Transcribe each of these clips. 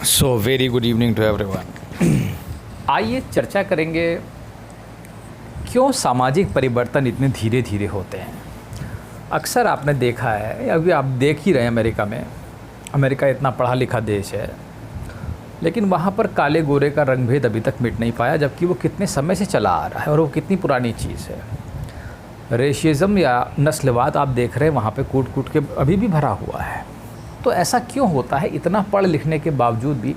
So very good evening to everyone. आइए चर्चा करेंगे क्यों सामाजिक परिवर्तन इतने धीरे धीरे होते हैं। अक्सर आपने देखा है, अभी आप देख ही रहे हैं अमेरिका में। अमेरिका इतना पढ़ा लिखा देश है, लेकिन वहाँ पर काले गोरे का रंगभेद अभी तक मिट नहीं पाया, जबकि वो कितने समय से चला आ रहा है और वो कितनी पुरानी चीज़ है। रेशिज्म या नस्लवाद आप देख रहे हैं वहाँ पे कूट कूट के अभी भी भरा हुआ है। तो ऐसा क्यों होता है? इतना पढ़ लिखने के बावजूद भी,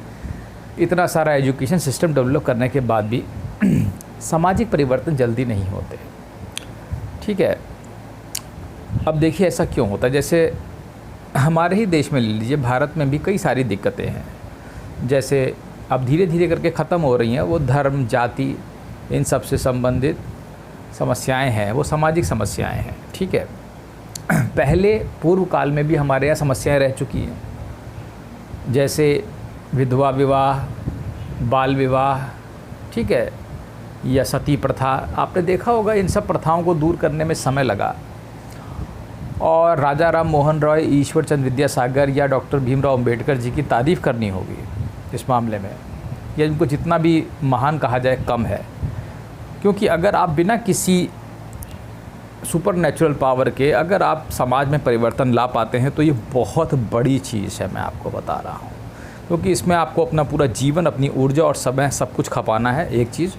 इतना सारा एजुकेशन सिस्टम डेवलप करने के बाद भी सामाजिक परिवर्तन जल्दी नहीं होते। ठीक है, अब देखिए ऐसा क्यों होता है। जैसे हमारे ही देश में ले लीजिए, भारत में भी कई सारी दिक्कतें हैं, जैसे अब धीरे धीरे करके ख़त्म हो रही हैं। वो धर्म, जाति, इन सब से संबंधित समस्याएं हैं, वो सामाजिक समस्याएं हैं। ठीक है, पहले पूर्व काल में भी हमारे यहाँ समस्याएं रह चुकी हैं, जैसे विधवा विवाह, बाल विवाह, ठीक है, या सती प्रथा। आपने देखा होगा, इन सब प्रथाओं को दूर करने में समय लगा। और राजा राम मोहन रॉय, ईश्वर चंद्र विद्यासागर या डॉक्टर भीमराव अंबेडकर जी की तारीफ़ करनी होगी इस मामले में, या इनको जितना भी महान कहा जाए कम है। क्योंकि अगर आप बिना किसी सुपर नेचुरल पावर के अगर आप समाज में परिवर्तन ला पाते हैं तो ये बहुत बड़ी चीज़ है, मैं आपको बता रहा हूँ। क्योंकि इसमें आपको अपना पूरा जीवन, अपनी ऊर्जा और समय सब कुछ खपाना है, एक चीज़।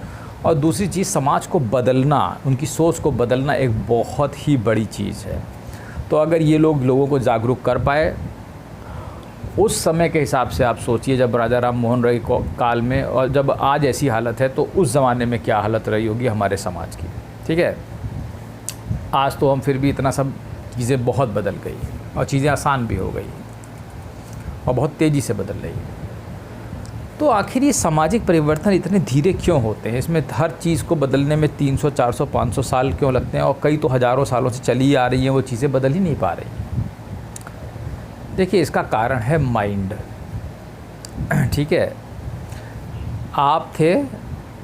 और दूसरी चीज़, समाज को बदलना, उनकी सोच को बदलना एक बहुत ही बड़ी चीज़ है। तो अगर ये लोगों को जागरूक कर पाए, उस समय के हिसाब से आप सोचिए, जब राजा राम मोहन रॉय को काल में और जब आज ऐसी हालत है, तो उस ज़माने में क्या हालत रही होगी हमारे समाज की। ठीक है, आज तो हम फिर भी इतना सब चीज़ें बहुत बदल गई और चीज़ें आसान भी हो गई और बहुत तेज़ी से बदल रही है। तो आखिर ये सामाजिक परिवर्तन इतने धीरे क्यों होते हैं? इसमें हर चीज़ को बदलने में 300, 400, 500 साल क्यों लगते हैं? और कई तो हज़ारों सालों से चली आ रही हैं, वो चीज़ें बदल ही नहीं पा रही। देखिए, इसका कारण है माइंड। ठीक है, आप थे,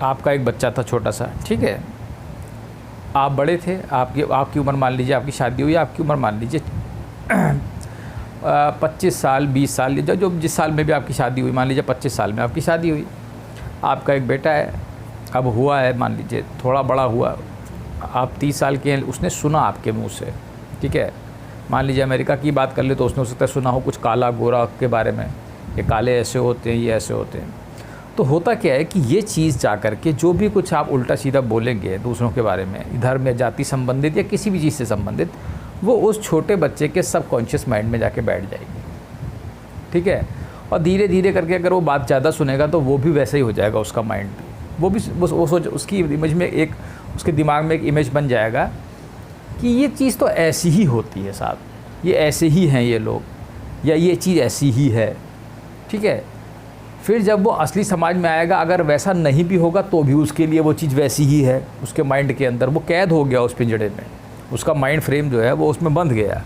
आपका एक बच्चा था छोटा सा, ठीक है, आप बड़े थे, आपकी उम्र मान लीजिए, आपकी शादी हुई, आपकी उम्र मान लीजिए 25 साल, 20 साल, जो जिस साल में भी आपकी शादी हुई, मान लीजिए 25 साल में आपकी शादी हुई। आपका एक बेटा है, अब हुआ है, मान लीजिए थोड़ा बड़ा हुआ, आप 30 साल के हैं, उसने सुना आपके मुंह से। ठीक है, मान लीजिए अमेरिका की बात कर ले तो उसने हो सकता है सुना हो कुछ काला गोरा के बारे में, ये काले ऐसे होते हैं, ये ऐसे होते हैं। तो होता क्या है कि ये चीज़ जा कर के जो भी कुछ आप उल्टा सीधा बोलेंगे दूसरों के बारे में, धर्म या जाति संबंधित या किसी भी चीज़ से संबंधित, वो उस छोटे बच्चे के सबकॉन्शियस माइंड में जाके बैठ जाएगी। ठीक है, और धीरे धीरे करके अगर वो बात ज़्यादा सुनेगा तो वो भी वैसा ही हो जाएगा, उसका माइंड भी, वो सोच, उसकी इमेज में एक, उसके दिमाग में एक इमेज बन जाएगा कि ये चीज़ तो ऐसी ही होती है साहब, ये ऐसे ही हैं ये लोग, या ये चीज़ ऐसी ही है। ठीक है, फिर जब वो असली समाज में आएगा, अगर वैसा नहीं भी होगा तो भी उसके लिए वो चीज़ वैसी ही है। उसके माइंड के अंदर वो कैद हो गया उस पिंजड़े में, उसका माइंड फ्रेम जो है वो उसमें बंध गया।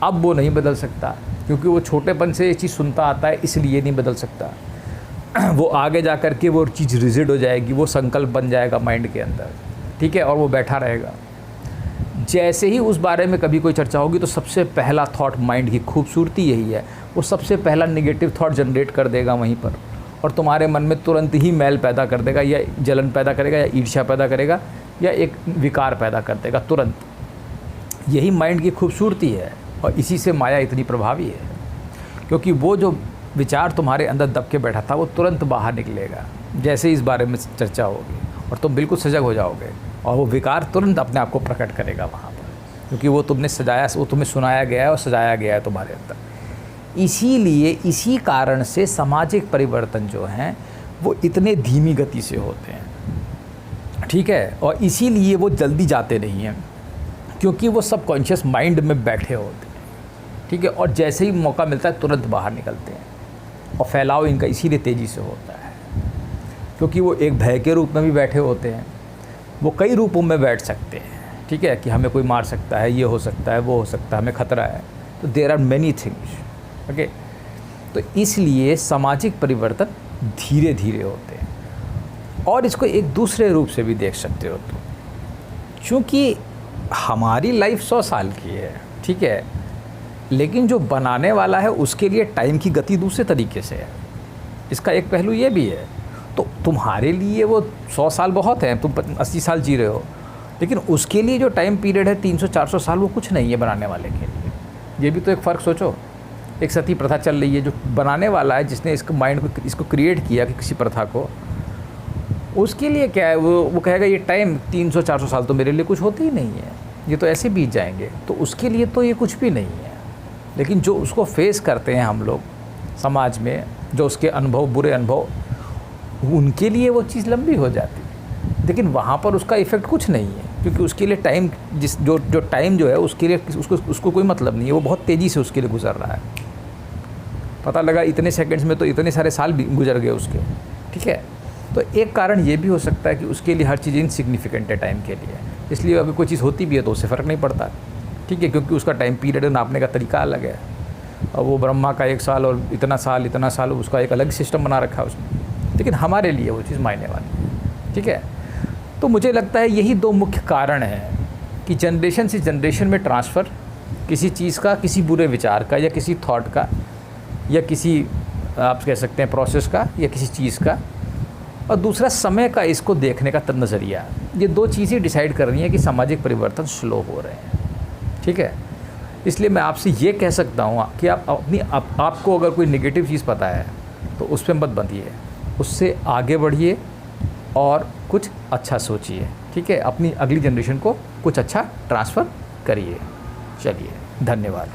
अब वो नहीं बदल सकता, क्योंकि वो छोटेपन से ये चीज़ सुनता आता है, इसलिए नहीं बदल सकता। वो आगे जा कर के वो चीज़ रिजिड हो जाएगी, वो संकल्प बन जाएगा माइंड के अंदर। ठीक है, और वो बैठा रहेगा। जैसे ही उस बारे में कभी कोई चर्चा होगी तो सबसे पहला थॉट, माइंड की खूबसूरती यही है, वो सबसे पहला नेगेटिव थॉट जनरेट कर देगा वहीं पर, और तुम्हारे मन में तुरंत ही मैल पैदा कर देगा, या जलन पैदा करेगा, या ईर्ष्या पैदा करेगा, या एक विकार पैदा कर देगा तुरंत। यही माइंड की खूबसूरती है, और इसी से माया इतनी प्रभावी है, क्योंकि वो जो विचार तुम्हारे अंदर दब के बैठा था वो तुरंत बाहर निकलेगा जैसे ही इस बारे में चर्चा होगी, और तुम बिल्कुल सजग हो जाओगे, और वो विकार तुरंत अपने आप को प्रकट करेगा वहाँ पर, क्योंकि वो तुमने सजाया, वो तुम्हें सुनाया गया है और सजाया गया है तुम्हारे अंदर। इसीलिए इसी कारण से सामाजिक परिवर्तन जो हैं वो इतने धीमी गति से होते हैं। ठीक है, और इसीलिए वो जल्दी जाते नहीं हैं, क्योंकि वो सबकॉन्शियस माइंड में बैठे होते हैं। ठीक है, और जैसे ही मौका मिलता है तुरंत बाहर निकलते हैं, और फैलाव इनका इसीलिए तेज़ी से होता है, क्योंकि वो एक भय के रूप में भी बैठे होते हैं, वो कई रूपों में बैठ सकते हैं। ठीक है, कि हमें कोई मार सकता है, ये हो सकता है, वो हो सकता है, हमें खतरा है, तो there are many things. Okay, तो इसलिए सामाजिक परिवर्तन धीरे धीरे होते हैं। और इसको एक दूसरे रूप से भी देख सकते हो, तो चूँकि हमारी लाइफ 100 साल की है, ठीक है, लेकिन जो बनाने वाला है उसके लिए टाइम की गति दूसरे तरीके से है। इसका एक पहलू ये भी है। तो तुम्हारे लिए वो 100 साल बहुत हैं, तुम 80 साल जी रहे हो, लेकिन उसके लिए जो टाइम पीरियड है 300-400 साल, वो कुछ नहीं है बनाने वाले के लिए। ये भी तो एक फ़र्क सोचो। एक सती प्रथा चल रही है, जो बनाने वाला है, जिसने इसको माइंड को इसको क्रिएट किया कि किसी प्रथा को, उसके लिए क्या है, वो कहेगा ये टाइम 300-400 साल तो मेरे लिए कुछ होती ही नहीं है, ये तो ऐसे बीत जाएंगे, तो उसके लिए तो ये कुछ भी नहीं है। लेकिन जो उसको फेस करते हैं हम लोग समाज में, जो उसके अनुभव, बुरे अनुभव, उनके लिए वो चीज़ लंबी हो जाती है, लेकिन वहाँ पर उसका इफ़ेक्ट कुछ नहीं है, क्योंकि उसके लिए टाइम जो टाइम जो है उसके लिए उसको कोई मतलब नहीं है, वो बहुत तेज़ी से उसके लिए गुजर रहा है। पता लगा इतने सेकंड्स में तो इतने सारे साल भी गुजर गए उसके, ठीक है। तो एक कारण ये भी हो सकता है कि उसके लिए हर चीज़ इनसिग्निफिकेंट है टाइम के लिए, इसलिए अगर कोई चीज़ होती भी है तो उससे फ़र्क नहीं पड़ता, ठीक है, क्योंकि उसका टाइम पीरियड नापने का तरीका अलग है। और वो ब्रह्मा का 1 साल और इतना साल उसका एक अलग सिस्टम बना रखा है उसने, लेकिन हमारे लिए वो चीज़ मायने वाली है, ठीक है। तो मुझे लगता है यही 2 मुख्य कारण हैं कि जनरेशन से जनरेशन में ट्रांसफ़र किसी चीज़ का, किसी बुरे विचार का, या किसी थॉट का, या किसी आप कह सकते हैं प्रोसेस का, या किसी चीज़ का, और दूसरा समय का इसको देखने का नज़रिया। ये 2 चीज़ें डिसाइड कर रही हैं कि सामाजिक परिवर्तन स्लो हो रहे हैं, ठीक है। इसलिए मैं आपसे ये कह सकता हूँ कि आप आपको अगर कोई नेगेटिव चीज़ पता है तो उस पर मत बंधिए, उससे आगे बढ़िए और कुछ अच्छा सोचिए, ठीक है। अपनी अगली जनरेशन को कुछ अच्छा ट्रांसफ़र करिए। चलिए, धन्यवाद।